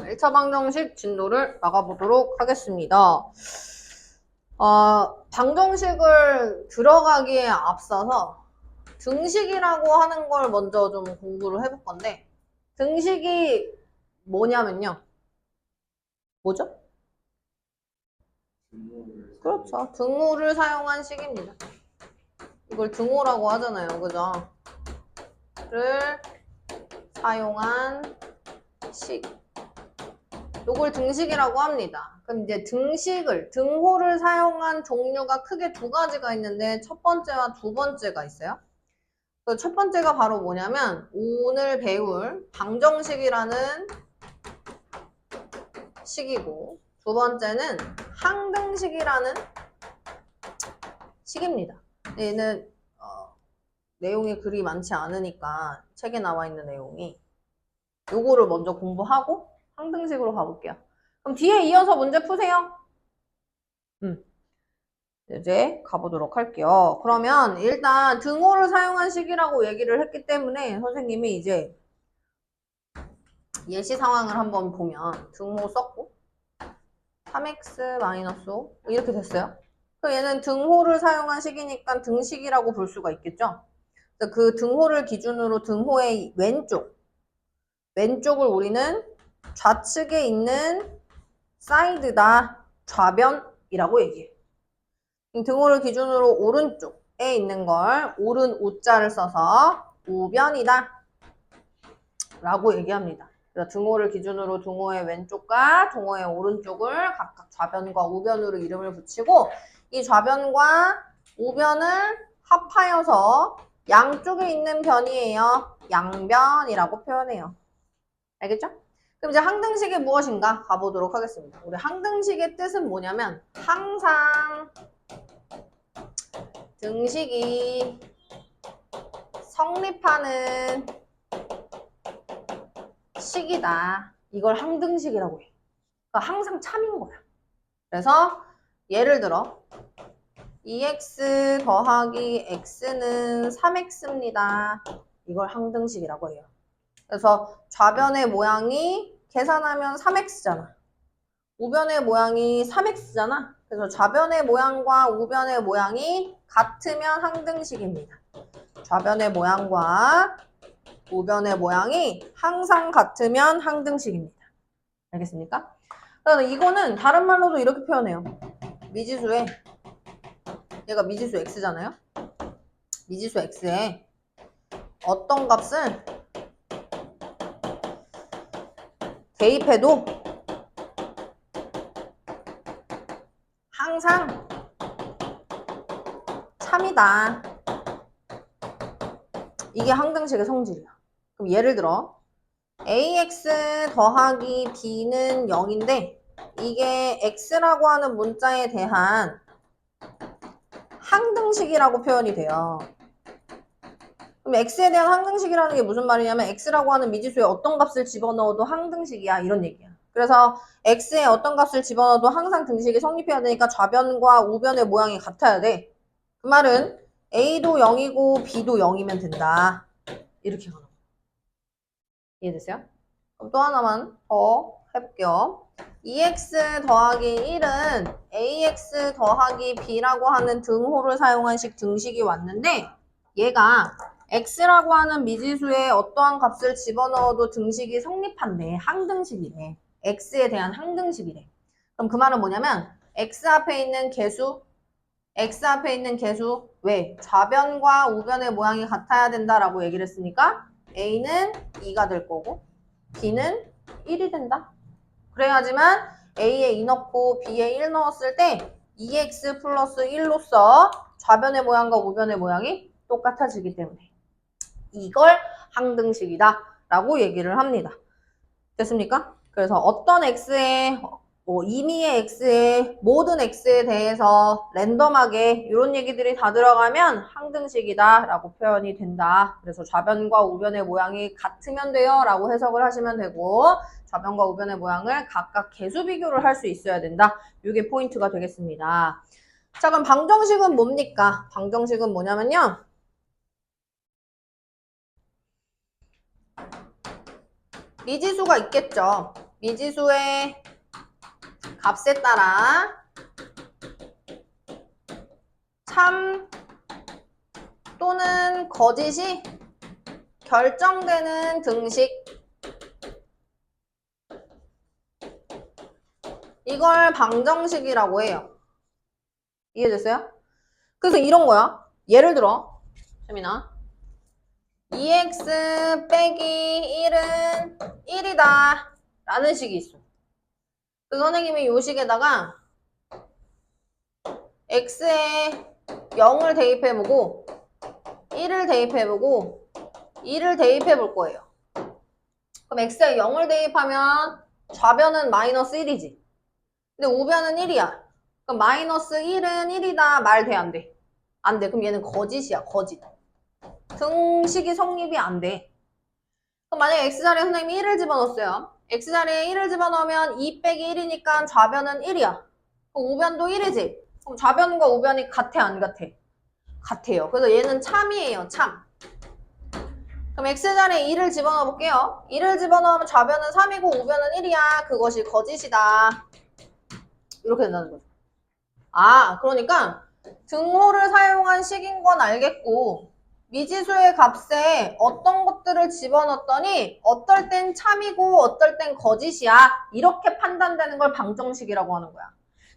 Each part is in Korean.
1차 방정식 진도를 나가보도록 하겠습니다. 방정식을 들어가기에 앞서서 등식이라고 하는 걸 먼저 좀 공부를 해볼 건데, 등식이 뭐냐면요. 뭐죠? 그렇죠. 등호를 사용한 식입니다. 이걸 등호라고 하잖아요. 그죠? 를 사용한 식. 요걸 등식이라고 합니다. 그럼 이제 등호를 사용한 종류가 크게 두 가지가 있는데, 첫 번째와 두 번째가 있어요. 첫 번째가 바로 뭐냐면, 오늘 배울 방정식이라는 식이고, 두 번째는 항등식이라는 식입니다. 얘는 내용이 그리 많지 않으니까 책에 나와 있는 내용이 요거를 먼저 공부하고 항등식으로 가볼게요. 그럼 뒤에 이어서 문제 푸세요. 이제 가보도록 할게요. 그러면 일단 등호를 사용한 식이라고 얘기를 했기 때문에 선생님이 이제 예시 상황을 한번 보면 등호 썼고 3x-5 이렇게 됐어요. 그럼 얘는 등호를 사용한 식이니까 등식이라고 볼 수가 있겠죠. 그 등호를 기준으로 등호의 왼쪽을 우리는 좌측에 있는 사이드다, 좌변이라고 얘기해. 등호를 기준으로 오른쪽에 있는 걸 오른 우자를 써서 우변이다 라고 얘기합니다. 그래서 등호를 기준으로 등호의 왼쪽과 등호의 오른쪽을 각각 좌변과 우변으로 이름을 붙이고, 이 좌변과 우변을 합하여서 양쪽에 있는 변이에요. 양변이라고 표현해요. 알겠죠? 그럼 이제 항등식이 무엇인가 가보도록 하겠습니다. 우리 항등식의 뜻은 뭐냐면, 항상 등식이 성립하는 식이다. 이걸 항등식이라고 해. 그러니까 항상 참인 거야. 그래서 예를 들어 2x 더하기 x는 3x입니다. 이걸 항등식이라고 해요. 그래서 좌변의 모양이 계산하면 3x잖아. 우변의 모양이 3x잖아. 그래서 좌변의 모양과 우변의 모양이 같으면 항등식입니다. 좌변의 모양과 우변의 모양이 항상 같으면 항등식입니다. 알겠습니까? 그래서 이거는 다른 말로도 이렇게 표현해요. 미지수에, 얘가 미지수 x잖아요. 미지수 x에 어떤 값을 대입해도 항상 참이다. 이게 항등식의 성질이야. 그럼 예를 들어 ax 더하기 b는 0인데 이게 x라고 하는 문자에 대한 항등식이라고 표현이 돼요. 그럼 x에 대한 항등식이라는 게 무슨 말이냐면 x라고 하는 미지수에 어떤 값을 집어넣어도 항등식이야 이런 얘기야. 그래서 x에 어떤 값을 집어넣어도 항상 등식이 성립해야 되니까 좌변과 우변의 모양이 같아야 돼. 그 말은 a도 0이고 b도 0이면 된다. 이렇게 가는 거야. 이해됐어요? 그럼 또 하나만 더 해볼게요. 2x 더하기 1은 ax 더하기 b라고 하는 등호를 사용한 등식이 왔는데 얘가 x라고 하는 미지수에 어떠한 값을 집어넣어도 등식이 성립한대. 항등식이래. x에 대한 항등식이래. 그럼 그 말은 뭐냐면 x 앞에 있는 개수 왜? 좌변과 우변의 모양이 같아야 된다라고 얘기를 했으니까 a는 2가 될 거고 b는 1이 된다. 그래야지만 a에 2 넣고 b에 1 넣었을 때 2x 플러스 1로서 좌변의 모양과 우변의 모양이 똑같아지기 때문에 이걸 항등식이다 라고 얘기를 합니다. 됐습니까? 그래서 어떤 x에 임의의 x에 모든 x에 대해서 랜덤하게 이런 얘기들이 다 들어가면 항등식이다 라고 표현이 된다. 그래서 좌변과 우변의 모양이 같으면 돼요 라고 해석을 하시면 되고, 좌변과 우변의 모양을 각각 개수 비교를 할 수 있어야 된다. 이게 포인트가 되겠습니다. 자, 그럼 방정식은 뭡니까? 방정식은 뭐냐면요, 미지수가 있겠죠. 미지수의 값에 따라 참 또는 거짓이 결정되는 등식, 이걸 방정식이라고 해요. 이해됐어요? 그래서 이런 거야. 예를 들어 세민아 2x 빼기 1은 1이다 라는 식이 있어. 그래서 선생님이 이 식에다가 x에 0을 대입해보고 1을 대입해보고 2를 대입해볼 거예요. 그럼 x에 0을 대입하면 좌변은 마이너스 1이지. 근데 우변은 1이야. 그럼 마이너스 1은 1이다 말 돼 안 돼? 안 돼. 그럼 얘는 거짓이야. 거짓. 등식이 성립이 안 돼. 그럼 만약에 x자리에 선생님이 1을 집어넣었어요. x자리에 1을 집어넣으면 2 빼기 1이니까 좌변은 1이야. 그럼 우변도 1이지. 그럼 좌변과 우변이 같아 안 같아? 같아요. 그래서 얘는 참이에요. 참. 그럼 x자리에 2를 집어넣어 볼게요. 2를 집어넣으면 좌변은 3이고 우변은 1이야. 그것이 거짓이다. 이렇게 된다는 거죠. 아, 그러니까 등호를 사용한 식인 건 알겠고 미지수의 값에 어떤 것들을 집어넣었더니 어떨 땐 참이고 어떨 땐 거짓이야. 이렇게 판단되는 걸 방정식이라고 하는 거야.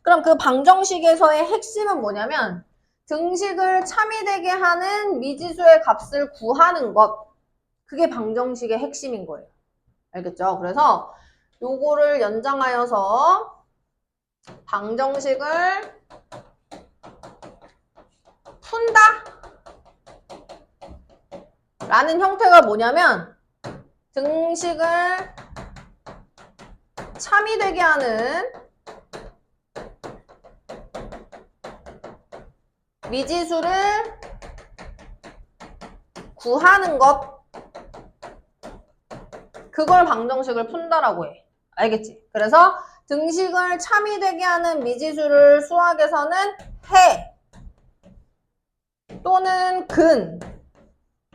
그럼 그 방정식에서의 핵심은 뭐냐면 등식을 참이 되게 하는 미지수의 값을 구하는 것. 그게 방정식의 핵심인 거예요. 알겠죠? 그래서 요거를 연장하여서 방정식을 푼다 라는 형태가 뭐냐면 등식을 참이 되게 하는 미지수를 구하는 것, 그걸 방정식을 푼다라고 해. 알겠지? 그래서 등식을 참이 되게 하는 미지수를 수학에서는 해 또는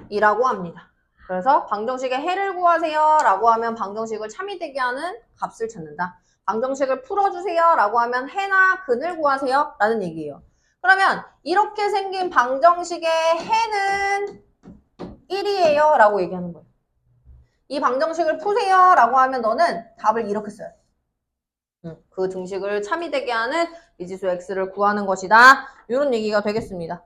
근이라고 합니다. 그래서 방정식의 해를 구하세요 라고 하면 방정식을 참이 되게 하는 값을 찾는다. 방정식을 풀어주세요 라고 하면 해나 근을 구하세요 라는 얘기예요. 그러면 이렇게 생긴 방정식의 해는 1이에요 라고 얘기하는 거예요. 이 방정식을 푸세요 라고 하면 너는 답을 이렇게 써야 돼. 그 등식을 참이 되게 하는 미지수 x를 구하는 것이다. 이런 얘기가 되겠습니다.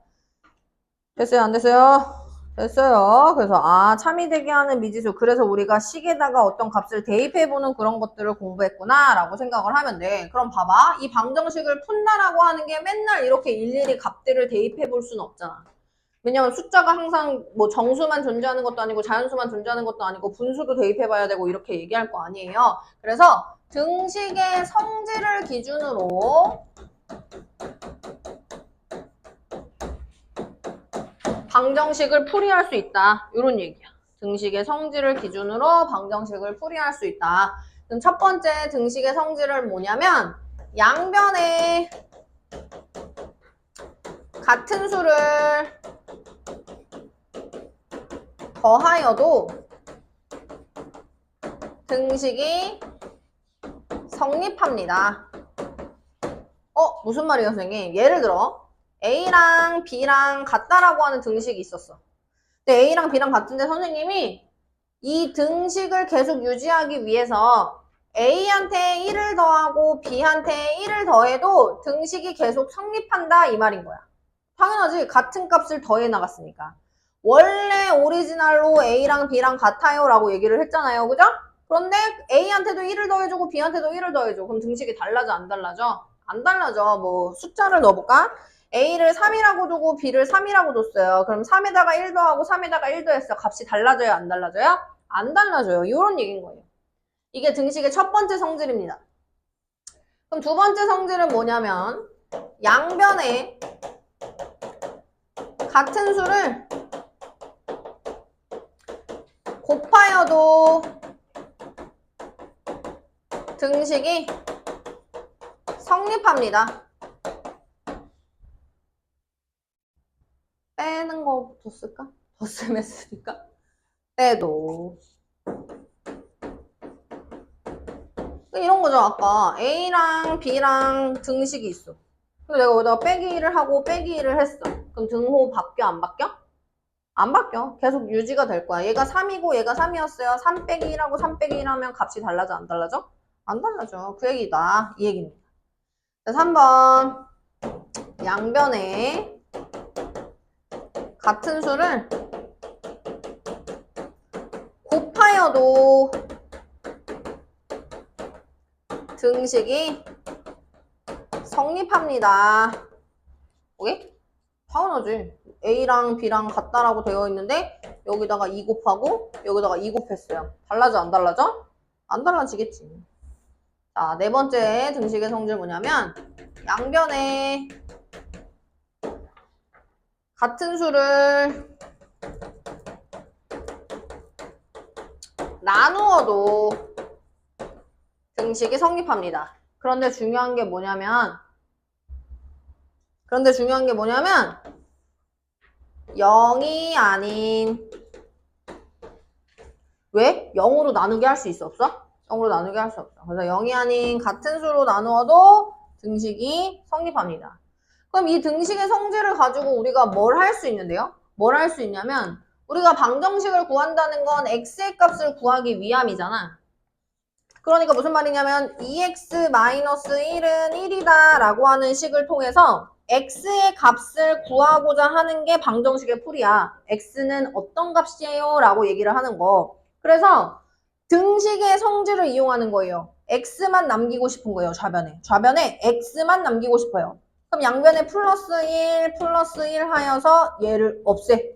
됐어요? 안 됐어요? 됐어요. 그래서 참이 되게 하는 미지수. 그래서 우리가 식에다가 어떤 값을 대입해보는 그런 것들을 공부했구나 라고 생각을 하면 돼. 그럼 봐봐. 이 방정식을 푼다라고 하는 게 맨날 이렇게 일일이 값들을 대입해볼 수는 없잖아. 왜냐면 숫자가 항상 뭐 정수만 존재하는 것도 아니고 자연수만 존재하는 것도 아니고 분수도 대입해봐야 되고 이렇게 얘기할 거 아니에요. 그래서 등식의 성질을 기준으로 방정식을 풀이할 수 있다. 이런 얘기야. 등식의 성질을 기준으로 방정식을 풀이할 수 있다. 그럼 첫 번째 등식의 성질은 뭐냐면 양변에 같은 수를 더하여도 등식이 성립합니다. 무슨 말이에요, 선생님? 예를 들어 A랑 B랑 같다라고 하는 등식이 있었어. 근데 A랑 B랑 같은데 선생님이 이 등식을 계속 유지하기 위해서 A한테 1을 더하고 B한테 1을 더해도 등식이 계속 성립한다 이 말인 거야. 당연하지. 같은 값을 더해 나갔으니까. 원래 오리지널로 A랑 B랑 같아요 라고 얘기를 했잖아요. 그죠? 그런데 A한테도 1을 더해주고 B한테도 1을 더해줘. 그럼 등식이 달라져 안 달라져? 안 달라져. 뭐 숫자를 넣어볼까? A를 3이라고 두고 B를 3이라고 뒀어요. 그럼 3에다가 1 더하고 3에다가 1 더했어. 값이 달라져요? 안 달라져요? 안 달라져요. 이런 얘기인 거예요. 이게 등식의 첫 번째 성질입니다. 그럼 두 번째 성질은 뭐냐면 양변에 같은 수를 곱하여도 등식이 성립합니다. 빼는 거부터 쓸까? 덧셈에 쓰니까 빼도 이런 거죠. 아까 A랑 B랑 등식이 있어. 근데 내가 여기다가 빼기 1을 하고 빼기 1을 했어. 그럼 등호 바뀌어? 안 바뀌어? 안 바뀌어. 계속 유지가 될 거야. 얘가 3이고 얘가 3이었어요. 3 빼기 1하고 3 빼기 1 하면 값이 달라져? 안 달라져? 안 달라져. 그 얘기다. 이 얘기입니다. 자, 3번. 양변에 같은 수를 곱하여도 등식이 성립합니다. 오케이? 당연하지. A랑 B랑 같다라고 되어 있는데 여기다가 2 곱하고 여기다가 2 곱했어요. 달라져? 안 달라져? 안 달라지겠지. 자, 네 번째 등식의 성질 뭐냐면 양변에 같은 수를 나누어도 등식이 성립합니다. 그런데 중요한 게 뭐냐면 0이 아닌 왜? 0으로 나누게 할 수 있어? 없어? 0으로 나누게 할 수 없어. 그래서 0이 아닌 같은 수로 나누어도 등식이 성립합니다. 그럼 이 등식의 성질을 가지고 우리가 뭘 할 수 있는데요? 뭘 할 수 있냐면 우리가 방정식을 구한다는 건 x의 값을 구하기 위함이잖아. 그러니까 무슨 말이냐면 2x-1은 1이다 라고 하는 식을 통해서 x의 값을 구하고자 하는 게 방정식의 풀이야. x는 어떤 값이에요? 라고 얘기를 하는 거. 그래서 등식의 성질을 이용하는 거예요. x만 남기고 싶은 거예요. 좌변에 x만 남기고 싶어요. 그럼 양변에 플러스 1 하여서 얘를 없애.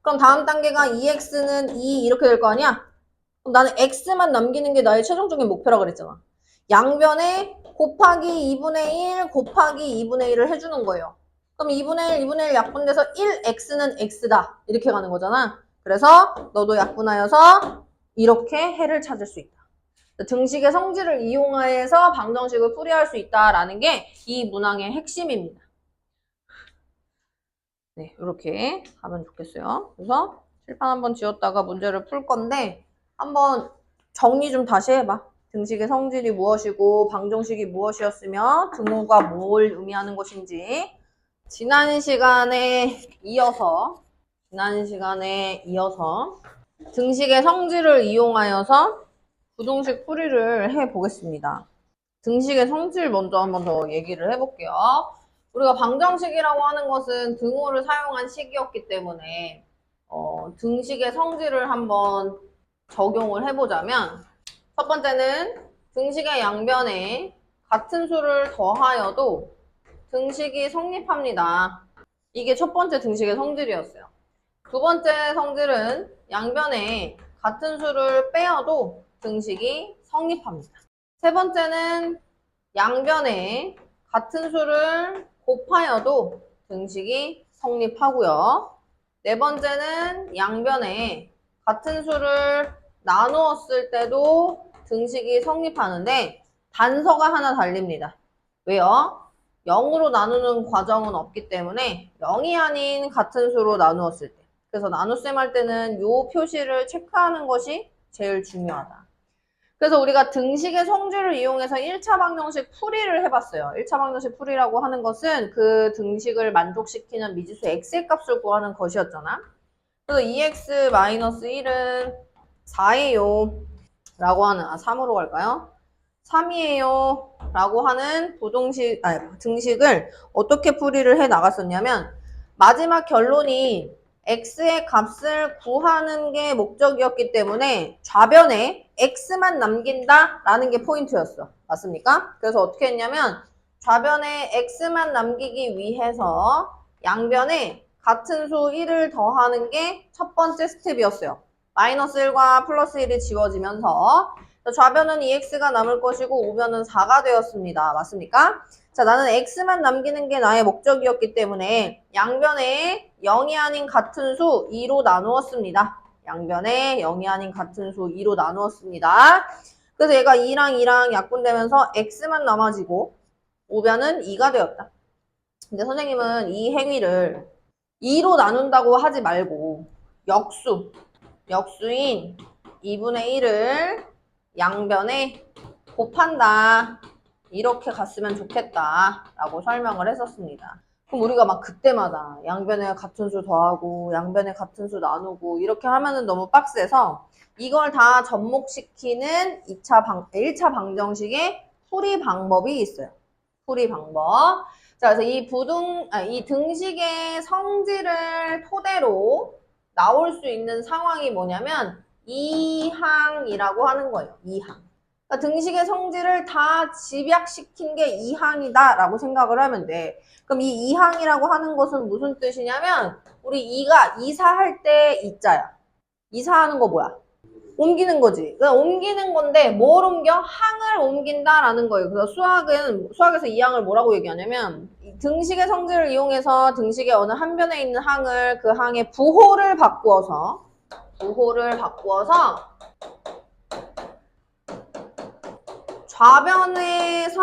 그럼 다음 단계가 2x는 2 이렇게 될 거 아니야? 그럼 나는 x만 남기는 게 나의 최종적인 목표라 그랬잖아. 양변에 곱하기 2분의 1 곱하기 2분의 1을 해주는 거예요. 그럼 2분의 1 약분돼서 1x는 x다. 이렇게 가는 거잖아. 그래서 너도 약분하여서 이렇게 해를 찾을 수 있다. 등식의 성질을 이용해서 방정식을 풀이할 수 있다라는 게 이 문항의 핵심입니다. 네, 이렇게 가면 좋겠어요. 그래서 칠판 한번 지웠다가 문제를 풀 건데 한번 정리 좀 다시 해봐. 등식의 성질이 무엇이고 방정식이 무엇이었으며 등호가 뭘 의미하는 것인지. 지난 시간에 이어서 등식의 성질을 이용하여서 부등식 풀이를 해보겠습니다. 등식의 성질 먼저 한번 더 얘기를 해볼게요. 우리가 방정식이라고 하는 것은 등호를 사용한 식이었기 때문에 등식의 성질을 한번 적용을 해보자면 첫 번째는 등식의 양변에 같은 수를 더하여도 등식이 성립합니다. 이게 첫 번째 등식의 성질이었어요. 두 번째 성질은 양변에 같은 수를 빼어도 등식이 성립합니다. 세 번째는 양변에 같은 수를 곱하여도 등식이 성립하고요. 네 번째는 양변에 같은 수를 나누었을 때도 등식이 성립하는데 단서가 하나 달립니다. 왜요? 0으로 나누는 과정은 없기 때문에 0이 아닌 같은 수로 나누었을 때 그래서 나눗셈 할 때는 이 표시를 체크하는 것이 제일 중요하다. 그래서 우리가 등식의 성질을 이용해서 1차 방정식 풀이를 해봤어요. 1차 방정식 풀이라고 하는 것은 그 등식을 만족시키는 미지수 x의 값을 구하는 것이었잖아. 그래서 2x-1은 4예요 라고 하는 3으로 갈까요? 3이에요 라고 하는 등식을 어떻게 풀이를 해 나갔었냐면 마지막 결론이 x의 값을 구하는 게 목적이었기 때문에 좌변에 x만 남긴다 라는 게 포인트였어. 맞습니까? 그래서 어떻게 했냐면 좌변에 x만 남기기 위해서 양변에 같은 수 1을 더하는 게 첫 번째 스텝이었어요. 마이너스 1과 플러스 1이 지워지면서 좌변은 2x가 남을 것이고 우변은 4가 되었습니다. 맞습니까? 자, 나는 x만 남기는 게 나의 목적이었기 때문에 양변에 0이 아닌 같은 수 2로 나누었습니다. 양변에 0이 아닌 같은 수 2로 나누었습니다. 그래서 얘가 2랑 약분되면서 x만 남아지고 우변은 2가 되었다. 근데 선생님은 이 행위를 2로 나눈다고 하지 말고 역수인 2분의 1을 양변에 곱한다. 이렇게 갔으면 좋겠다 라고 설명을 했었습니다. 그럼 우리가 막 그때마다 양변에 같은 수 더하고 양변에 같은 수 나누고 이렇게 하면은 너무 빡세서 이걸 다 접목시키는 1차 방정식의 풀이 방법이 있어요. 풀이 방법. 자, 그래서 이 등식의 성질을 토대로 나올 수 있는 상황이 뭐냐면 이항이라고 하는 거예요. 이항. 그러니까 등식의 성질을 다 집약시킨 게 이항이다라고 생각을 하면 돼. 그럼 이 이항이라고 하는 것은 무슨 뜻이냐면 우리 이사할 때 이자야. 이사하는 거 뭐야? 옮기는 거지. 그러니까 옮기는 건데 뭘 옮겨? 항을 옮긴다라는 거예요. 그래서 수학에서 이 항을 뭐라고 얘기하냐면 등식의 성질을 이용해서 등식의 어느 한 변에 있는 항을 그 항의 부호를 바꾸어서 좌변에서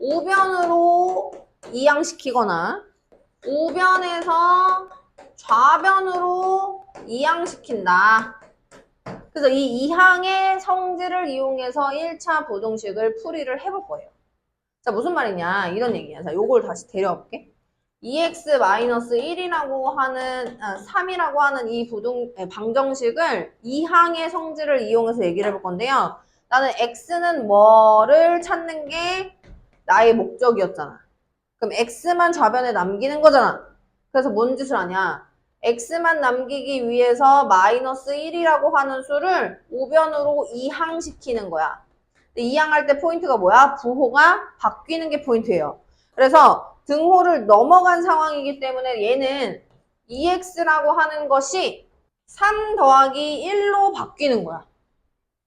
우변으로 이항시키거나 우변에서 좌변으로 이항시킨다. 그래서 이 이항의 성질을 이용해서 1차 부등식을 풀이를 해볼 거예요. 자, 무슨 말이냐? 이런 얘기야. 자, 요걸 다시 데려볼게. 2x-1이라고 하는, 3이라고 하는 이 방정식을 이항의 성질을 이용해서 얘기를 해볼 건데요. 나는 x는 뭐를 찾는 게 나의 목적이었잖아. 그럼 x만 좌변에 남기는 거잖아. 그래서 뭔 짓을 하냐? x만 남기기 위해서 -1이라고 하는 수를 우변으로 이항시키는 거야. 이항할 때 포인트가 뭐야? 부호가 바뀌는 게 포인트예요. 그래서 등호를 넘어간 상황이기 때문에 얘는 2x라고 하는 것이 3 더하기 1로 바뀌는 거야.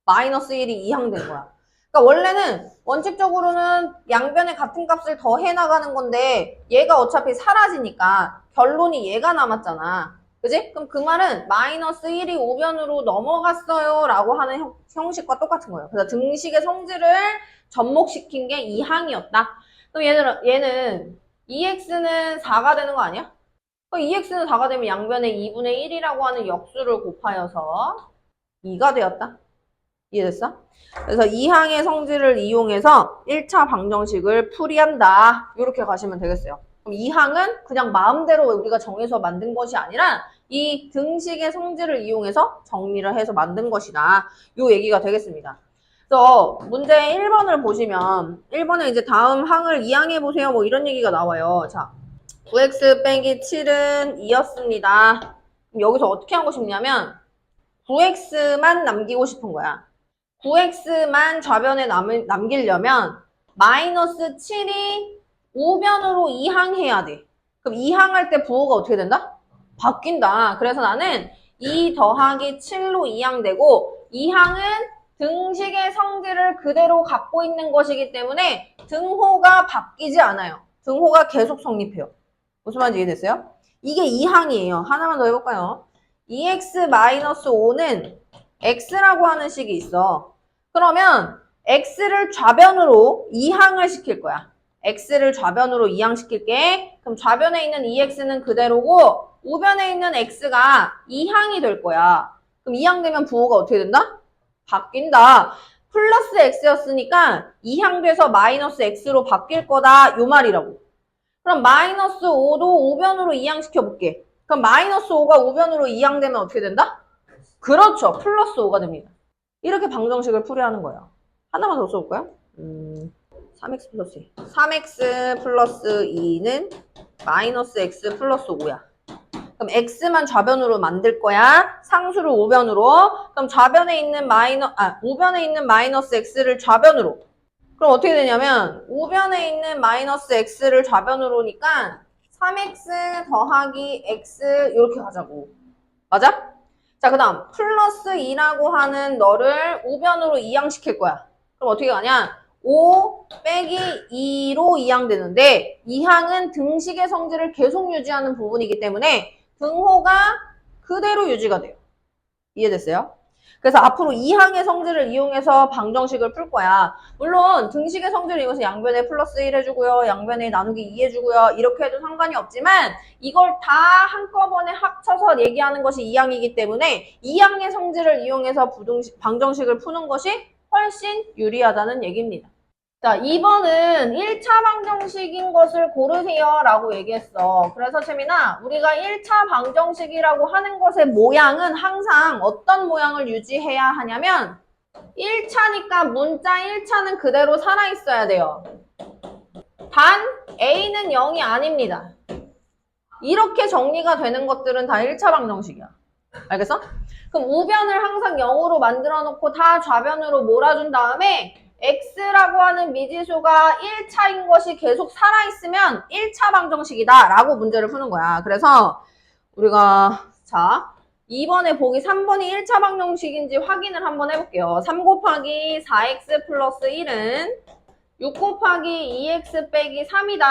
-1이 이항된 거야. 그러니까 원래는 원칙적으로는 양변에 같은 값을 더해 나가는 건데 얘가 어차피 사라지니까 결론이 얘가 남았잖아. 그지? 그럼 그 말은 -1이 우변으로 넘어갔어요 라고 하는 형식과 똑같은 거예요. 그래서 등식의 성질을 접목시킨 게 이항이었다. 그럼 얘는 2x는 4가 되는 거 아니야? 2x는 4가 되면 양변에 2분의 1이라고 하는 역수를 곱하여서 2가 되었다. 이해됐어? 그래서 이항의 성질을 이용해서 1차 방정식을 풀이한다. 이렇게 가시면 되겠어요. 그럼 이항은 그냥 마음대로 우리가 정해서 만든 것이 아니라 이 등식의 성질을 이용해서 정리를 해서 만든 것이다. 요 얘기가 되겠습니다. 그래서 문제 1번을 보시면 1번에 이제 다음 항을 이항해 보세요. 뭐 이런 얘기가 나와요. 자, 9x 빼기 7은 2였습니다. 그럼 여기서 어떻게 하고 싶냐면 9x만 남기고 싶은 거야. 9x만 좌변에 남기려면 -7이 우변으로 이항해야 돼. 그럼 이항할 때 부호가 어떻게 된다? 바뀐다. 그래서 나는 2 더하기 7로 이항되고 이항은 등식의 성질을 그대로 갖고 있는 것이기 때문에 등호가 바뀌지 않아요. 등호가 계속 성립해요. 무슨 말인지 이해됐어요? 이게 이항이에요. 하나만 더 해볼까요? 2x-5는 x라고 하는 식이 있어. 그러면 x를 좌변으로 이항을 시킬 거야. x를 좌변으로 이항시킬게. 그럼 좌변에 있는 2x는 그대로고 우변에 있는 x가 이항이 될 거야. 그럼 이항되면 부호가 어떻게 된다? 바뀐다. 플러스 x였으니까 이항돼서 마이너스 x로 바뀔 거다. 요 말이라고. 그럼 -5도 우변으로 이항시켜 볼게. 그럼 -5가 우변으로 이항되면 어떻게 된다? 그렇죠. 플러스 5가 됩니다. 이렇게 방정식을 풀이하는 거예요. 하나만 더 써볼까요? 3x 플러스 2. 3x 플러스 2는 -x 플러스 5야. 그럼 x만 좌변으로 만들 거야. 상수를 우변으로. 그럼 좌변에 있는 우변에 있는 마이너스 x를 좌변으로. 그럼 어떻게 되냐면 우변에 있는 마이너스 x를 좌변으로니까 3x 더하기 x 이렇게 가자고. 맞아? 자, 그 다음 플러스 2라고 하는 너를 우변으로 이항시킬 거야. 그럼 어떻게 가냐? 5 빼기 2로 이항되는데 이항은 등식의 성질을 계속 유지하는 부분이기 때문에 등호가 그대로 유지가 돼요. 이해됐어요? 그래서 앞으로 이항의 성질을 이용해서 방정식을 풀 거야. 물론 등식의 성질을 이용해서 양변에 플러스 1 해주고요. 양변에 나누기 2 해주고요. 이렇게 해도 상관이 없지만 이걸 다 한꺼번에 합쳐서 얘기하는 것이 이항이기 때문에 이항의 성질을 이용해서 방정식을 푸는 것이 훨씬 유리하다는 얘기입니다. 자, 2번은 1차 방정식인 것을 고르세요 라고 얘기했어. 그래서 채민아, 우리가 1차 방정식이라고 하는 것의 모양은 항상 어떤 모양을 유지해야 하냐면 1차니까 문자 1차는 그대로 살아있어야 돼요. 단 A는 0이 아닙니다. 이렇게 정리가 되는 것들은 다 1차 방정식이야. 알겠어? 그럼 우변을 항상 0으로 만들어 놓고 다 좌변으로 몰아준 다음에 x라고 하는 미지수가 1차인 것이 계속 살아있으면 1차 방정식이다 라고 문제를 푸는 거야. 그래서 우리가 자 2번에 보기 3번이 1차 방정식인지 확인을 한번 해볼게요. 3 곱하기 4x 플러스 1은 6 곱하기 2x 빼기 3이다.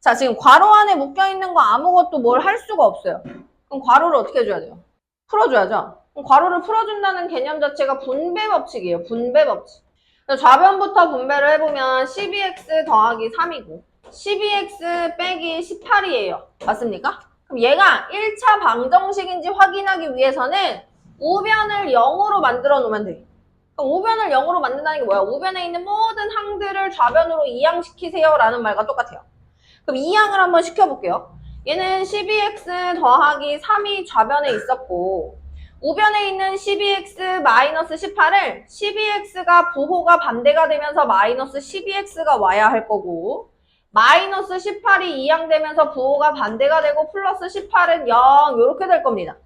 자, 지금 괄호 안에 묶여있는 거 아무것도 뭘 할 수가 없어요. 그럼 괄호를 어떻게 해줘야 돼요? 풀어줘야죠. 그럼 괄호를 풀어준다는 개념 자체가 분배 법칙이에요. 분배 법칙. 좌변부터 분배를 해보면 12x 더하기 3이고 12x 빼기 18이에요. 맞습니까? 그럼 얘가 1차 방정식인지 확인하기 위해서는 우변을 0으로 만들어 놓으면 돼. 그럼 우변을 0으로 만든다는 게 뭐야? 우변에 있는 모든 항들을 좌변으로 이항시키세요 라는 말과 똑같아요. 그럼 이항을 한번 시켜볼게요. 얘는 12x 더하기 3이 좌변에 있었고 우변에 있는 12x 마이너스 18을 12x가 부호가 반대가 되면서 마이너스 12x가 와야 할 거고 마이너스 18이 이항되면서 부호가 반대가 되고 플러스 18은 0 이렇게 될 겁니다.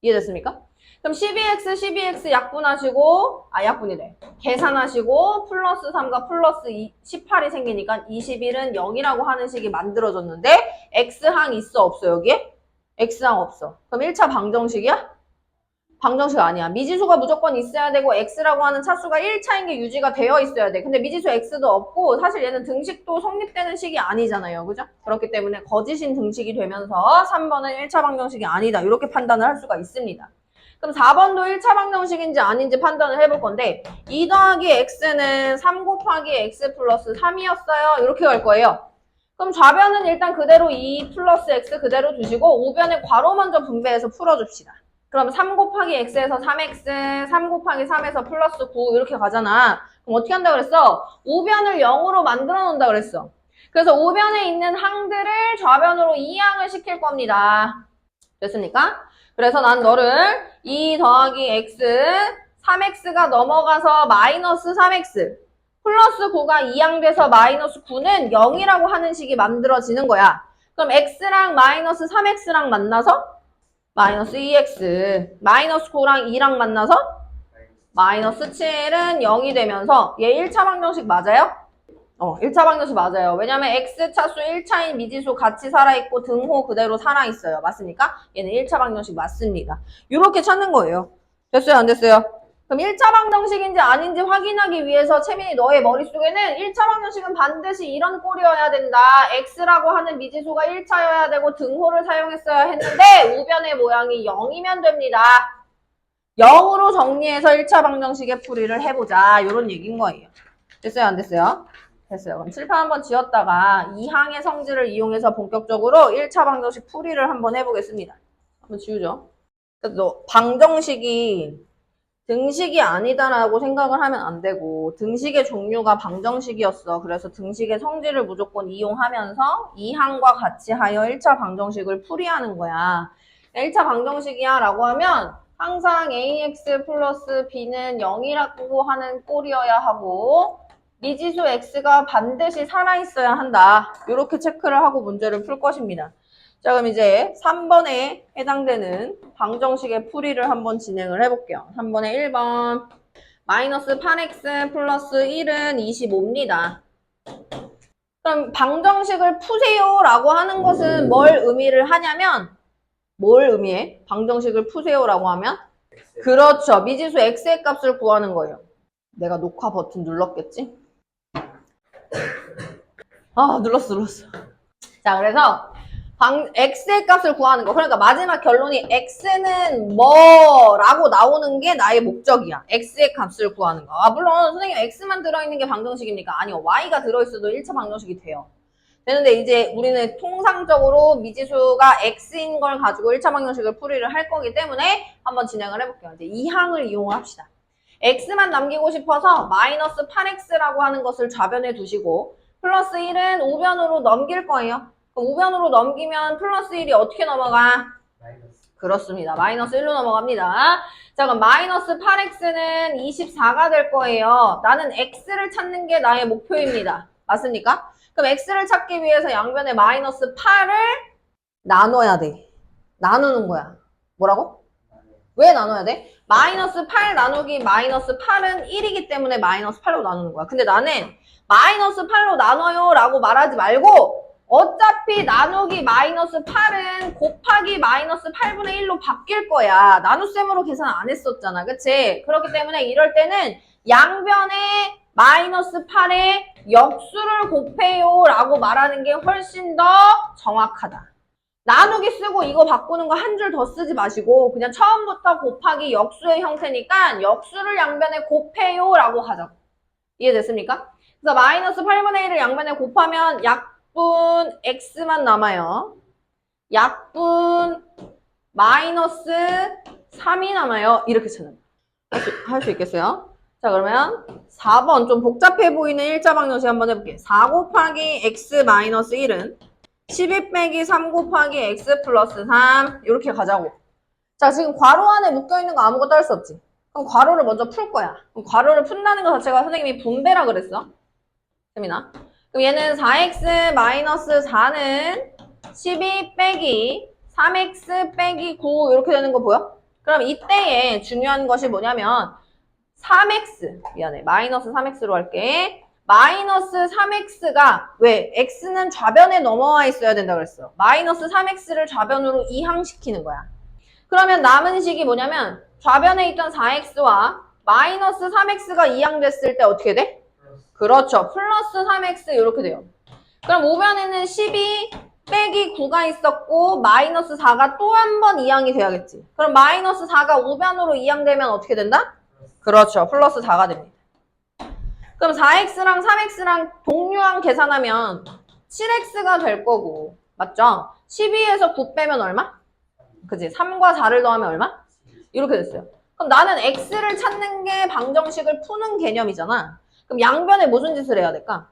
이해됐습니까? 그럼 12x 약분하시고 약분이래. 계산하시고 플러스 3과 플러스 18이 생기니까 21은 0이라고 하는 식이 만들어졌는데 x항 있어 없어 여기에? x항 없어. 그럼 1차 방정식이야? 방정식 아니야. 미지수가 무조건 있어야 되고 x라고 하는 차수가 1차인 게 유지가 되어 있어야 돼. 근데 미지수 x도 없고 사실 얘는 등식도 성립되는 식이 아니잖아요. 그죠? 그렇기 때문에 거짓인 등식이 되면서 3번은 1차 방정식이 아니다. 이렇게 판단을 할 수가 있습니다. 그럼 4번도 1차 방정식인지 아닌지 판단을 해볼 건데 2 더하기 x는 3 곱하기 x 플러스 3이었어요. 이렇게 갈 거예요. 그럼 좌변은 일단 그대로 2 플러스 x 그대로 두시고 우변에 괄호 먼저 분배해서 풀어줍시다. 그럼 3 곱하기 x에서 3x, 3 곱하기 3에서 플러스 9 이렇게 가잖아. 그럼 어떻게 한다 그랬어? 우변을 0으로 만들어 놓는다 그랬어. 그래서 우변에 있는 항들을 좌변으로 이항을 시킬 겁니다. 됐습니까? 그래서 난 너를 2 더하기 x, 3x가 넘어가서 마이너스 3x, 플러스 9가 이항돼서 마이너스 9는 0이라고 하는 식이 만들어지는 거야. 그럼 x랑 마이너스 3x랑 만나서 마이너스 2x, 마이너스 9랑 2랑 만나서 마이너스 7은 0이 되면서 얘 1차 방정식 맞아요? 1차 방정식 맞아요. 왜냐면 x차수 1차인 미지수 같이 살아있고 등호 그대로 살아있어요. 맞습니까? 얘는 1차 방정식 맞습니다. 이렇게 찾는 거예요. 됐어요? 안 됐어요? 그럼 1차 방정식인지 아닌지 확인하기 위해서 채민이 너의 머릿속에는 1차 방정식은 반드시 이런 꼴이어야 된다. x라고 하는 미지수가 1차여야 되고 등호를 사용했어야 했는데 우변의 모양이 0이면 됩니다. 0으로 정리해서 1차 방정식의 풀이를 해보자. 이런 얘기인 거예요. 됐어요? 안 됐어요? 됐어요. 그럼 칠판 한번 지웠다가 이 항의 성질을 이용해서 본격적으로 1차 방정식 풀이를 한번 해보겠습니다. 한번 지우죠. 그래서 방정식이 등식이 아니다라고 생각을 하면 안 되고 등식의 종류가 방정식이었어. 그래서 등식의 성질을 무조건 이용하면서 이 항과 같이 하여 1차 방정식을 풀이하는 거야. 1차 방정식이야 라고 하면 항상 ax 플러스 b는 0이라고 하는 꼴이어야 하고 미지수 x가 반드시 살아있어야 한다. 이렇게 체크를 하고 문제를 풀 것입니다. 자, 그럼 이제 3번에 해당되는 방정식의 풀이를 한번 진행을 해볼게요. 3번에 1번 마이너스 8x 플러스 1은 25입니다. 그럼 방정식을 푸세요 라고 하는 것은 뭘 의미를 하냐면 뭘 의미해? 방정식을 푸세요 라고 하면? 그렇죠. 미지수 x의 값을 구하는 거예요. 내가 녹화 버튼 눌렀겠지? 눌렀어. 자, 그래서 x의 값을 구하는 거. 그러니까 마지막 결론이 x는 뭐라고 나오는 게 나의 목적이야. x의 값을 구하는 거. 물론 선생님 x만 들어있는 게 방정식입니까? 아니요. y가 들어있어도 1차 방정식이 돼요. 되는데 이제 우리는 통상적으로 미지수가 x인 걸 가지고 1차 방정식을 풀이를 할 거기 때문에 한번 진행을 해볼게요. 이제 이 항을 이용을 합시다. x만 남기고 싶어서 마이너스 8x라고 하는 것을 좌변에 두시고 플러스 1은 우변으로 넘길 거예요. 그럼 우변으로 넘기면 플러스 1이 어떻게 넘어가? 그렇습니다. 마이너스 1로 넘어갑니다. 자, 그럼 마이너스 8x는 24가 될 거예요. 나는 x를 찾는 게 나의 목표입니다. 맞습니까? 그럼 x를 찾기 위해서 양변에 마이너스 8을 나눠야 돼. 나누는 거야. 뭐라고? 왜 나눠야 돼? 마이너스 8 나누기 마이너스 8은 1이기 때문에 마이너스 8로 나누는 거야. 근데 나는 마이너스 8로 나눠요 라고 말하지 말고 어차피 나누기 마이너스 8은 곱하기 마이너스 8분의 1로 바뀔 거야. 나눗셈으로 계산 안 했었잖아. 그치? 그렇기 때문에 이럴 때는 양변에 마이너스 8에 역수를 곱해요 라고 말하는 게 훨씬 더 정확하다. 나누기 쓰고 이거 바꾸는 거 한 줄 더 쓰지 마시고 그냥 처음부터 곱하기 역수의 형태니까 역수를 양변에 곱해요 라고 하자고. 이해됐습니까? 그래서 마이너스 8분의 1을 양변에 곱하면 약분 x만 남아요. 약분 마이너스 3이 남아요. 이렇게 찾는 할 수 있겠어요? 자, 그러면 4번 좀 복잡해 보이는 1차 방정식 한번 해볼게요. 4 곱하기 x 마이너스 1은 12 빼기 3 곱하기 x 플러스 3 이렇게 가자고. 자, 지금 괄호 안에 묶여있는 거 아무것도 할 수 없지. 그럼 괄호를 먼저 풀 거야. 그럼 괄호를 푼다는 것 자체가 선생님이 분배라 그랬어. 재미나? 그럼 얘는 4x 마이너스 4는 12 빼기 3x 빼기 9 이렇게 되는 거 보여? 그럼 이때에 중요한 것이 뭐냐면 3x, 미안해. 마이너스 3x로 할게. 마이너스 3x가 왜? x는 좌변에 넘어와 있어야 된다 그랬어. 마이너스 3x를 좌변으로 이항시키는 거야. 그러면 남은 식이 뭐냐면 좌변에 있던 4x와 마이너스 3x가 이항됐을 때 어떻게 돼? 그렇죠. 플러스 3x 이렇게 돼요. 그럼 우변에는 12 빼기 9가 있었고 마이너스 4가 또 한 번 이항이 돼야겠지. 그럼 마이너스 4가 우변으로 이항되면 어떻게 된다? 그렇죠. 플러스 4가 됩니다. 그럼 4x랑 3x랑 동류항 계산하면 7x가 될 거고 맞죠? 12에서 9 빼면 얼마? 그지? 3과 4를 더하면 얼마? 이렇게 됐어요. 그럼 나는 x를 찾는 게 방정식을 푸는 개념이잖아. 그럼 양변에 무슨 짓을 해야 될까?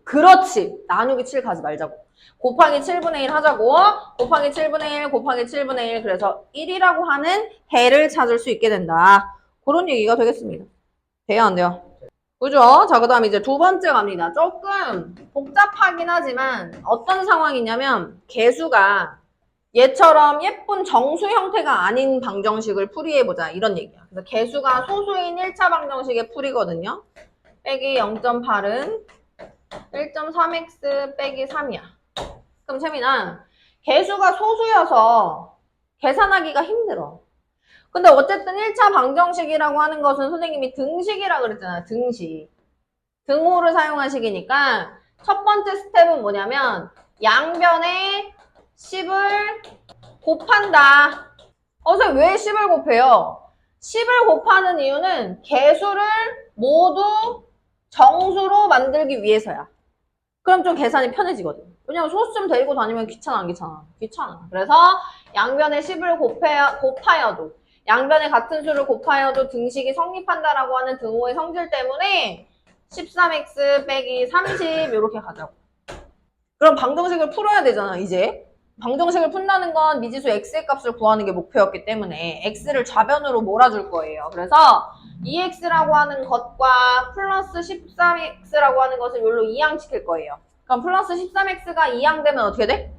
그렇지. 나누기 7 가지 말자고. 곱하기 7분의 1 하자고. 곱하기 7분의 1 곱하기 7분의 1 그래서 1이라고 하는 해를 찾을 수 있게 된다. 그런 얘기가 되겠습니다. 돼요 안 돼요? 그죠? 자, 그 다음 이제 두 번째 갑니다. 조금 복잡하긴 하지만 어떤 상황이냐면 개수가 얘처럼 예쁜 정수 형태가 아닌 방정식을 풀이해보자 이런 얘기야. 그래서 개수가 소수인 1차 방정식의 풀이거든요. 빼기 0.8은 1.3x 빼기 3이야. 그럼 채민아, 개수가 소수여서 계산하기가 힘들어. 근데 어쨌든 1차 방정식이라고 하는 것은 선생님이 등식이라 그랬잖아. 등식. 등호를 사용한 식이니까 첫 번째 스텝은 뭐냐면 양변에 10을 곱한다. 선생님 왜 10을 곱해요? 10을 곱하는 이유는 개수를 모두 정수로 만들기 위해서야. 그럼 좀 계산이 편해지거든. 왜냐면 소수점 데리고 다니면 귀찮아 안 귀찮아? 귀찮아. 그래서 양변에 10을 곱하여도 양변에 같은 수를 곱하여도 등식이 성립한다라고 하는 등호의 성질 때문에 13x 빼기 30 이렇게 가자고. 그럼 방정식을 풀어야 되잖아 이제. 방정식을 푼다는 건 미지수 x의 값을 구하는 게 목표였기 때문에 x를 좌변으로 몰아줄 거예요. 그래서 2x라고 하는 것과 플러스 13x라고 하는 것을 여기로 이항시킬 거예요. 그럼 플러스 13x가 이항되면 어떻게 돼?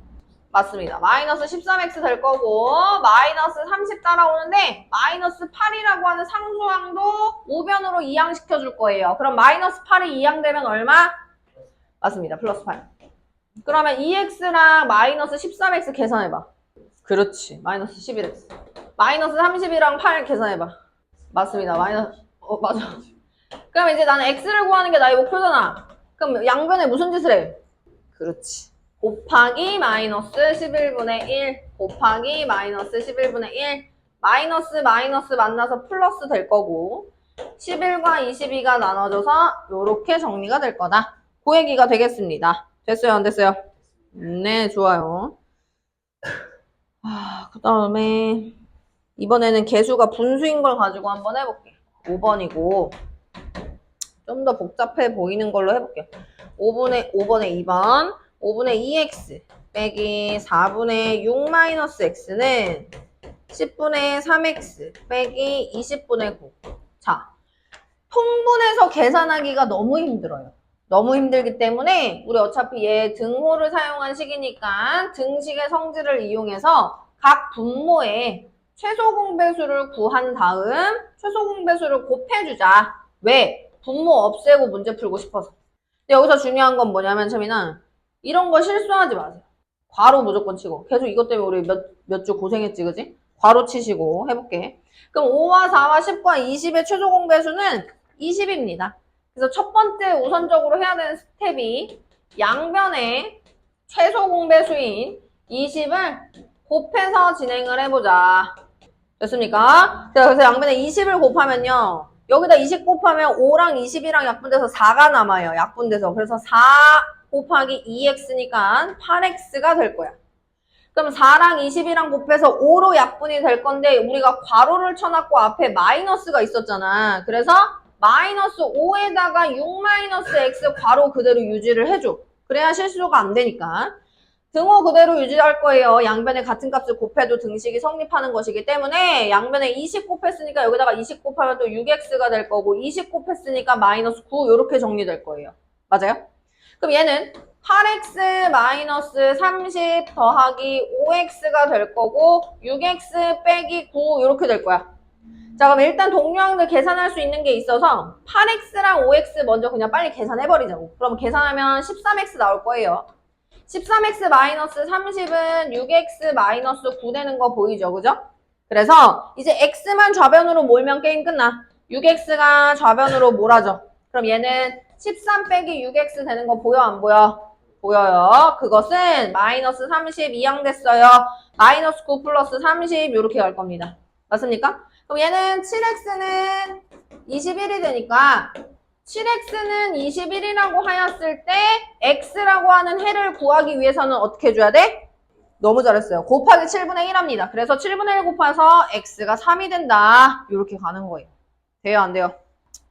맞습니다. 마이너스 13x 될 거고 마이너스 30 따라오는데 마이너스 8이라고 하는 상수항도 우변으로 이항시켜 줄 거예요. 그럼 마이너스 8이 이항되면 얼마? 맞습니다. 플러스 8. 그러면 2x랑 마이너스 13x 계산해봐. 그렇지. 마이너스 11x. 마이너스 30이랑 8 계산해봐. 맞습니다. 마이너스 맞아. 그럼 이제 나는 x를 구하는 게 나의 목표잖아. 그럼 양변에 무슨 짓을 해? 그렇지. 곱하기 마이너스 11분의 1 곱하기 마이너스 11분의 1 마이너스 마이너스 만나서 플러스 될 거고 11과 22가 나눠져서 이렇게 정리가 될 거다. 그 얘기가 되겠습니다. 됐어요? 안 됐어요? 네, 좋아요. 그 다음에 이번에는 개수가 분수인 걸 가지고 한번 해볼게. 5번이고 좀 더 복잡해 보이는 걸로 해볼게요. 5번에 2번 5분의 2x 빼기 4분의 6 마이너스 x는 10분의 3x 빼기 20분의 9. 자, 통분해서 계산하기가 너무 힘들어요. 너무 힘들기 때문에 우리 어차피 얘 등호를 사용한 식이니까 등식의 성질을 이용해서 각 분모의 최소 공배수를 구한 다음 최소 공배수를 곱해주자. 왜? 분모 없애고 문제 풀고 싶어서. 근데 여기서 중요한 건 뭐냐면 채민아, 이런 거 실수하지 마세요. 괄호 무조건 치고. 계속 이것 때문에 우리 몇 주 고생했지, 그지? 괄호 치시고 해볼게. 그럼 5와 4와 10과 20의 최소 공배수는 20입니다. 그래서 첫 번째 우선적으로 해야 되는 스텝이 양변의 최소 공배수인 20을 곱해서 진행을 해보자. 됐습니까? 그래서 양변에 20을 곱하면요. 여기다 20 곱하면 5랑 20이랑 약분돼서 4가 남아요. 약분돼서. 그래서 4 곱하기 2x니까 8x가 될 거야. 그럼 4랑 20이랑 곱해서 5로 약분이 될 건데 우리가 괄호를 쳐놨고 앞에 마이너스가 있었잖아. 그래서 마이너스 5에다가 6 마이너스 x 괄호 그대로 유지를 해줘. 그래야 실수가 안 되니까. 등호 그대로 유지할 거예요. 양변에 같은 값을 곱해도 등식이 성립하는 것이기 때문에 양변에 20 곱했으니까 여기다가 20 곱하면 또 6x가 될 거고 20 곱했으니까 마이너스 9 이렇게 정리될 거예요. 맞아요? 그럼 얘는 8x 마이너스 30 더하기 5x가 될 거고 6x 빼기 9 이렇게 될 거야. 자, 그럼 일단 동류항들 계산할 수 있는 게 있어서 8x랑 5x 먼저 그냥 빨리 계산해버리자고. 그럼 계산하면 13x 나올 거예요. 13x 마이너스 30은 6x 마이너스 9 되는 거 보이죠? 그죠? 그래서 이제 x만 좌변으로 몰면 게임 끝나. 6x가 좌변으로 몰아져. 그럼 얘는 13 빼기 6x 되는 거 보여? 안 보여? 보여요. 그것은 마이너스 30 이항됐어요. 마이너스 9 플러스 30 이렇게 갈 겁니다. 맞습니까? 그럼 얘는 7x는 21이 되니까 7x는 21이라고 하였을 때 x라고 하는 해를 구하기 위해서는 어떻게 해줘야 돼? 너무 잘했어요. 곱하기 7분의 1 합니다. 그래서 7분의 1 곱해서 x가 3이 된다. 이렇게 가는 거예요. 돼요? 안 돼요?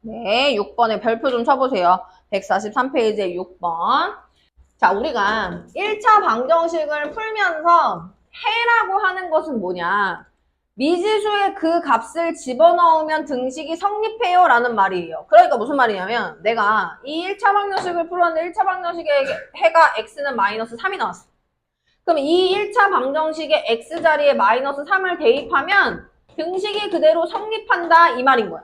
네, 6번에 별표 좀 쳐보세요. 143페이지에 6번. 자, 우리가 1차 방정식을 풀면서 해라고 하는 것은 뭐냐? 미지수의 그 값을 집어넣으면 등식이 성립해요 라는 말이에요. 그러니까 무슨 말이냐면 내가 이 1차 방정식을 풀었는데 1차 방정식의 해가 x는 마이너스 3이 나왔어. 그럼 이 1차 방정식의 x자리에 마이너스 3을 대입하면 등식이 그대로 성립한다 이 말인 거야.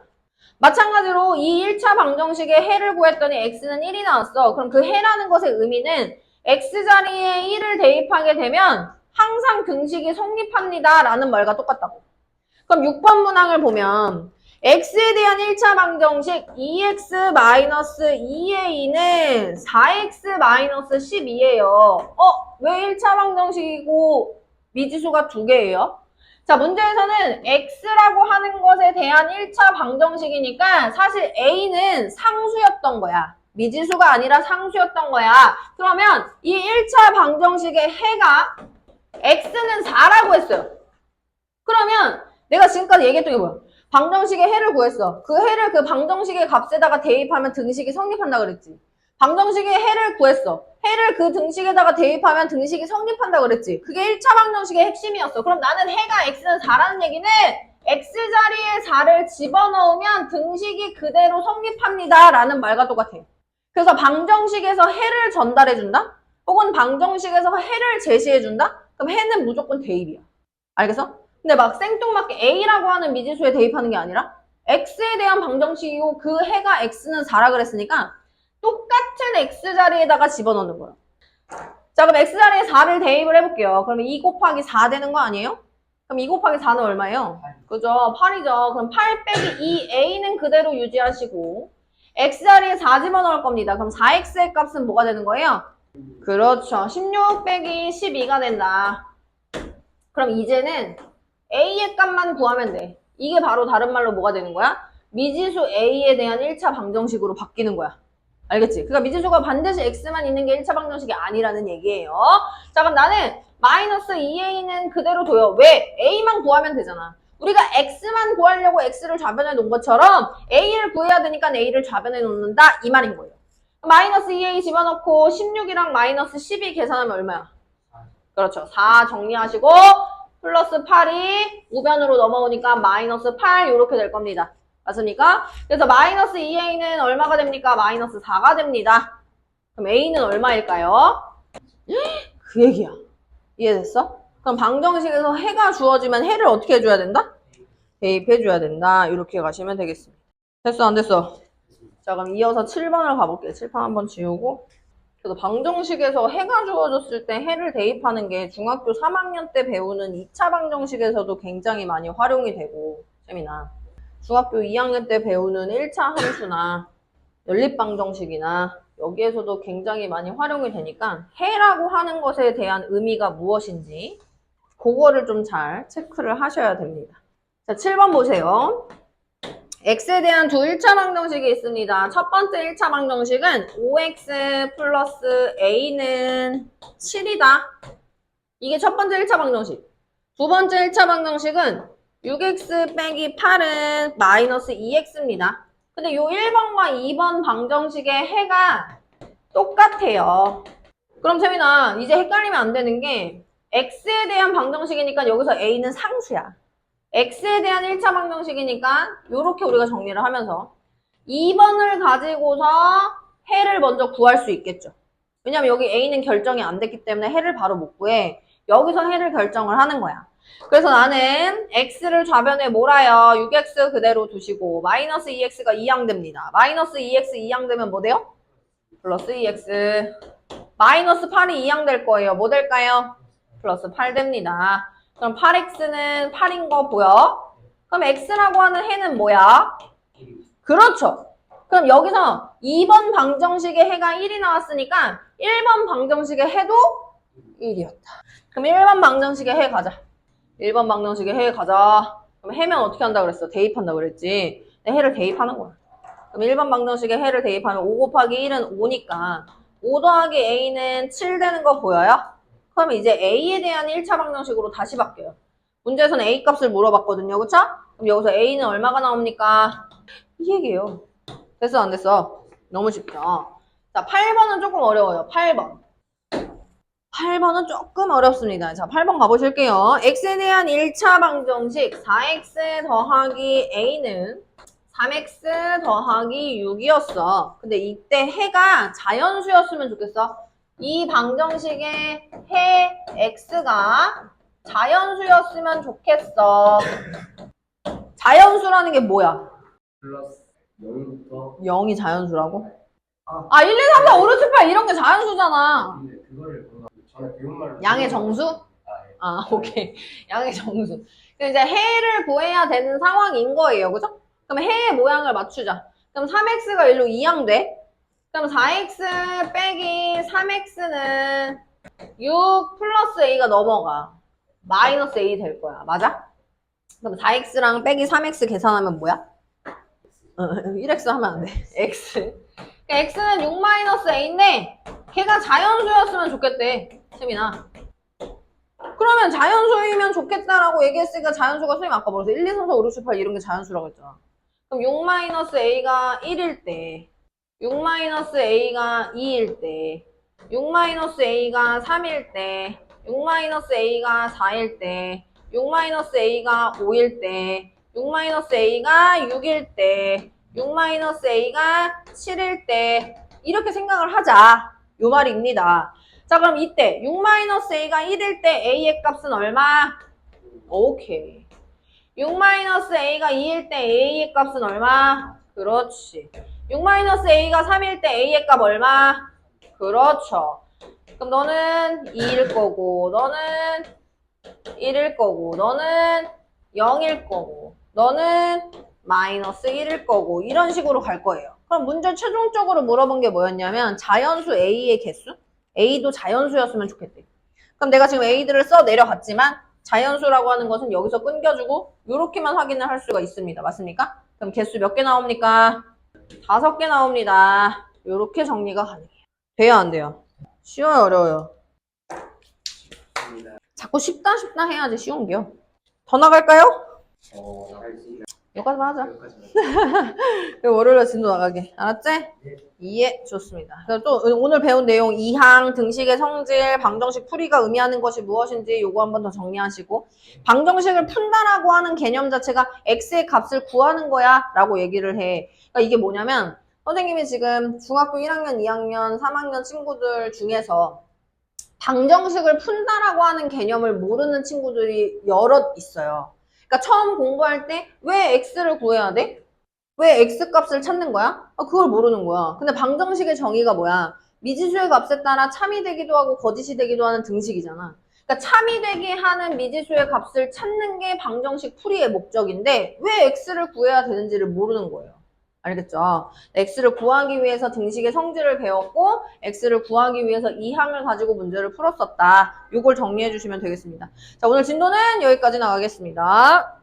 마찬가지로 이 1차 방정식의 해를 구했더니 x는 1이 나왔어. 그럼 그 해라는 것의 의미는 x자리에 1을 대입하게 되면 항상 등식이 성립합니다 라는 말과 똑같다고. 그럼 6번 문항을 보면 x에 대한 1차 방정식 2x-2a는 4x-12예요. 왜 1차 방정식이고 미지수가 2개예요? 자, 문제에서는 x라고 하는 것에 대한 1차 방정식이니까 사실 a는 상수였던 거야. 미지수가 아니라 상수였던 거야. 그러면 이 1차 방정식의 해가 x는 4라고 했어요. 그러면 내가 지금까지 얘기했던 게 뭐야? 방정식의 해를 구했어. 그 해를 그 방정식의 값에다가 대입하면 등식이 성립한다 그랬지. 방정식의 해를 구했어. 해를 그 등식에다가 대입하면 등식이 성립한다 그랬지. 그게 1차 방정식의 핵심이었어. 그럼 나는 해가 x는 4라는 얘기는 x자리에 4를 집어넣으면 등식이 그대로 성립합니다 라는 말과 똑같아. 그래서 방정식에서 해를 전달해준다? 혹은 방정식에서 해를 제시해준다? 그럼 해는 무조건 대입이야. 알겠어? 근데 막 생뚱맞게 a라고 하는 미지수에 대입하는 게 아니라 x에 대한 방정식이고 그 해가 x는 4라 그랬으니까 똑같은 x자리에다가 집어넣는 거야. 자, 그럼 x자리에 4를 대입을 해볼게요. 그러면 2 곱하기 4 되는 거 아니에요? 그럼 2 곱하기 4는 얼마예요? 그죠? 8이죠. 그럼 8 빼기 2a는 그대로 유지하시고 x자리에 4 집어넣을 겁니다. 그럼 4x의 값은 뭐가 되는 거예요? 그렇죠. 16 빼기 12가 된다. 그럼 이제는 a의 값만 구하면 돼. 이게 바로 다른 말로 뭐가 되는 거야? 미지수 a에 대한 1차 방정식으로 바뀌는 거야. 알겠지? 그러니까 미지수가 반드시 x만 있는 게 1차 방정식이 아니라는 얘기예요. 자, 그럼 나는 마이너스 2a는 그대로 둬요. 왜? a만 구하면 되잖아. 우리가 x만 구하려고 x를 좌변에 놓은 것처럼 a를 구해야 되니까 a를 좌변에 놓는다 이 말인 거예요. 마이너스 2a 집어넣고 16이랑 마이너스 12 계산하면 얼마야? 그렇죠. 4 정리하시고 플러스 8이 우변으로 넘어오니까 마이너스 8 이렇게 될 겁니다. 맞습니까? 그래서 마이너스 2a는 얼마가 됩니까? 마이너스 4가 됩니다. 그럼 a는 얼마일까요? 그 얘기야. 이해됐어? 그럼 방정식에서 해가 주어지면 해를 어떻게 해줘야 된다? 대입해줘야 된다. 이렇게 가시면 되겠습니다. 됐어 안 됐어? 자 그럼 이어서 7번을 가볼게요. 7번 한번 지우고. 그래서 방정식에서 해가 주어졌을 때 해를 대입하는 게 중학교 3학년 때 배우는 2차 방정식에서도 굉장히 많이 활용이 되고 쌤이나 중학교 2학년 때 배우는 1차 함수나 연립방정식이나 여기에서도 굉장히 많이 활용이 되니까 해라고 하는 것에 대한 의미가 무엇인지 그거를 좀 잘 체크를 하셔야 됩니다. 자, 7번 보세요. x에 대한 두 1차 방정식이 있습니다. 첫 번째 1차 방정식은 5x 플러스 a는 7이다. 이게 첫 번째 1차 방정식. 두 번째 1차 방정식은 6x 빼기 8은 마이너스 2x입니다. 근데 요 1번과 2번 방정식의 해가 똑같아요. 그럼 세민아 이제 헷갈리면 안 되는 게 x에 대한 방정식이니까 여기서 a는 상수야. x에 대한 1차 방정식이니까 이렇게 우리가 정리를 하면서 2번을 가지고서 해를 먼저 구할 수 있겠죠. 왜냐면 여기 a는 결정이 안 됐기 때문에 해를 바로 못 구해. 여기서 해를 결정을 하는 거야. 그래서 나는 x를 좌변에 몰아요. 6x 그대로 두시고 마이너스 2x가 2항됩니다. 마이너스 2x 2항되면 뭐 돼요? 플러스 2x. 마이너스 8이 2항 될 거예요. 뭐 될까요? 플러스 8 됩니다. 그럼 8x는 8인 거 보여? 그럼 x라고 하는 해는 뭐야? 그렇죠. 그럼 여기서 2번 방정식의 해가 1이 나왔으니까 1번 방정식의 해도 1이었다. 그럼 1번 방정식의 해 가자. 1번 방정식의 해 가자. 그럼 해면 어떻게 한다 그랬어? 대입한다 그랬지. 해를 대입하는 거야. 그럼 1번 방정식의 해를 대입하면 5 곱하기 1은 5니까 5 더하기 a는 7 되는 거 보여요? 그럼 이제 a에 대한 1차 방정식으로 다시 바뀌어요. 문제에서는 a 값을 물어봤거든요. 그쵸? 그럼 여기서 a는 얼마가 나옵니까? 이 얘기예요. 됐어 안 됐어? 너무 쉽죠? 자 8번은 조금 어려워요. 8번은 조금 어렵습니다. 자 8번 가보실게요. x에 대한 1차 방정식 4x 더하기 a는 3x 더하기 6이었어. 근데 이때 해가 자연수였으면 좋겠어. 이 방정식의 해 x가 자연수였으면 좋겠어. 자연수라는 게 뭐야? 플러스 0부터 0이 자연수라고? 1, 2, 3, 4, 5, 6, 7, 8 이런 게 자연수잖아. 근데 그거를 전에 배운말로 양의 정수? 오케이. 양의 정수. 그럼 이제 해를 구해야 되는 상황인 거예요. 그죠? 그럼 해의 모양을 맞추자. 그럼 3x가 일로 2항 돼. 그럼 4x 빼기 3x는 6 플러스 a가 넘어가. 마이너스 a 될 거야. 맞아? 그럼 4x랑 빼기 3x 계산하면 뭐야? 1x 하면 안 돼. x. 그러니까 x는 6 마이너스 a인데 걔가 자연수였으면 좋겠대. 세민아. 그러면 자연수이면 좋겠다라고 얘기했으니까 자연수가 선생님 아까 뭐랬어? 1, 2, 3, 4, 5, 6, 7, 8 이런 게 자연수라고 했잖아. 그럼 6 마이너스 a가 1일 때 6 마이너스 a가 2일 때 6 마이너스 a가 3일 때 6 마이너스 a가 4일 때 6 마이너스 a가 5일 때 6 마이너스 a가 6일 때 6 마이너스 a가 7일 때 이렇게 생각을 하자. 요 말입니다. 자 그럼 이때 6 마이너스 a가 1일 때 a의 값은 얼마? 오케이. 6 마이너스 a가 2일 때 a의 값은 얼마? 그렇지. 6 마이너스 a가 3일 때 a의 값 얼마? 그렇죠. 그럼 너는 2일 거고 너는 1일 거고 너는 0일 거고 너는 마이너스 1일 거고 이런 식으로 갈 거예요. 그럼 문제 최종적으로 물어본 게 뭐였냐면 자연수 a의 개수? a도 자연수였으면 좋겠대. 그럼 내가 지금 a들을 써 내려갔지만 자연수라고 하는 것은 여기서 끊겨주고 이렇게만 확인을 할 수가 있습니다. 맞습니까? 그럼 개수 몇 개 나옵니까? 5개 나옵니다. 이렇게 정리가 가능해요. 돼요 안 돼요? 쉬워요 어려워요? 있습니다. 자꾸 쉽다 해야지 쉬운 게요. 더 나갈까요? 할수 있나? 여기까지만 하자. 여기까지. 그리고 월요일에 진도 나가게. 알았지? 예, 좋습니다. 그래서 또 오늘 배운 내용 2항 등식의 성질, 방정식 풀이가 의미하는 것이 무엇인지 요거 한번 더 정리하시고 방정식을 푼다라고 하는 개념 자체가 x의 값을 구하는 거야 라고 얘기를 해. 그러니까 이게 뭐냐면 선생님이 지금 중학교 1학년, 2학년, 3학년 친구들 중에서 방정식을 푼다라고 하는 개념을 모르는 친구들이 여럿 있어요. 그러니까 처음 공부할 때 왜 x를 구해야 돼? 왜 x값을 찾는 거야? 그걸 모르는 거야. 근데 방정식의 정의가 뭐야? 미지수의 값에 따라 참이 되기도 하고 거짓이 되기도 하는 등식이잖아. 그러니까 참이 되게 하는 미지수의 값을 찾는 게 방정식 풀이의 목적인데 왜 x를 구해야 되는지를 모르는 거예요. 알겠죠? x를 구하기 위해서 등식의 성질을 배웠고 x를 구하기 위해서 이 항을 가지고 문제를 풀었었다. 이걸 정리해 주시면 되겠습니다. 자, 오늘 진도는 여기까지 나가겠습니다.